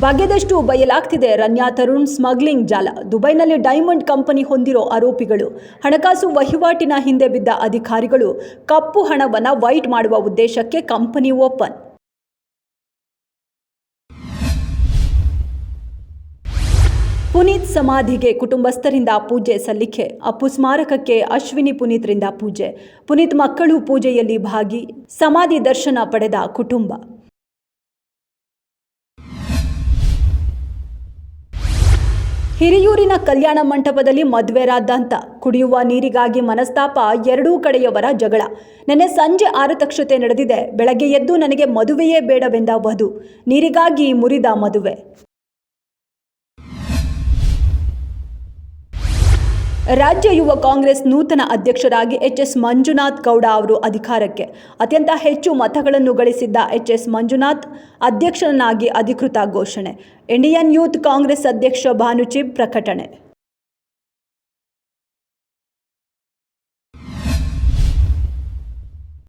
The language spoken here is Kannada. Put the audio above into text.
ಬಗೆದಷ್ಟು ಬಯಲಾಗ್ತಿದೆ ರನ್ಯಾ ತರುಣ್ ಸ್ಮಗ್ಲಿಂಗ್ ಜಾಲ. ದುಬೈನಲ್ಲಿ ಡೈಮಂಡ್ ಕಂಪನಿ ಹೊಂದಿರೋ ಆರೋಪಿಗಳು ಹಣಕಾಸು ವಹಿವಾಟಿನ ಹಿಂದೆ ಬಿದ್ದ ಅಧಿಕಾರಿಗಳು ಕಪ್ಪು ಹಣವನ್ನು ವೈಟ್ ಮಾಡುವ ಉದ್ದೇಶಕ್ಕೆ ಕಂಪನಿ ಓಪನ್. ಪುನೀತ್ ಸಮಾಧಿಗೆ ಕುಟುಂಬಸ್ಥರಿಂದ ಪೂಜೆ ಸಲ್ಲಿಕೆ. ಅಪ್ಪು ಸ್ಮಾರಕಕ್ಕೆ ಅಶ್ವಿನಿ ಪುನೀತ್ರಿಂದ ಪೂಜೆ. ಪುನೀತ್ ಮಕ್ಕಳು ಪೂಜೆಯಲ್ಲಿ ಭಾಗಿ. ಸಮಾಧಿ ದರ್ಶನ ಪಡೆದ ಕುಟುಂಬ. ಹಿರಿಯೂರಿನ ಕಲ್ಯಾಣ ಮಂಟಪದಲ್ಲಿ ಮದುವೆ ರಾದ್ದಾಂತ. ಕುಡಿಯುವ ನೀರಿಗಾಗಿ ಮನಸ್ತಾಪ, ಎರಡೂ ಕಡೆಯವರ ಜಗಳ. ನೆನ್ನೆ ಸಂಜೆ ಆರತಕ್ಷತೆ ನಡೆದಿದೆ. ಬೆಳಗ್ಗೆ ಎದ್ದು ನನಗೆ ಮದುವೆಯೇ ಬೇಡವೆಂದ ವಧು, ನೀರಿಗಾಗಿ ಮುರಿದ ಮದುವೆ. ರಾಜ್ಯ ಯುವ ಕಾಂಗ್ರೆಸ್ ನೂತನ ಅಧ್ಯಕ್ಷರಾಗಿ ಎಚ್.ಎಸ್. ಮಂಜುನಾಥ್ ಗೌಡ ಅವರು ಅಧಿಕಾರಕ್ಕೆ. ಅತ್ಯಂತ ಹೆಚ್ಚು ಮತಗಳನ್ನು ಗಳಿಸಿದ್ದ ಎಚ್.ಎಸ್. ಮಂಜುನಾಥ್ ಅಧ್ಯಕ್ಷರನ್ನಾಗಿ ಅಧಿಕೃತ ಘೋಷಣೆ. ಇಂಡಿಯನ್ ಯೂತ್ ಕಾಂಗ್ರೆಸ್ ಅಧ್ಯಕ್ಷ ಭಾನುಚಿಬ್ ಪ್ರಕಟಣೆ.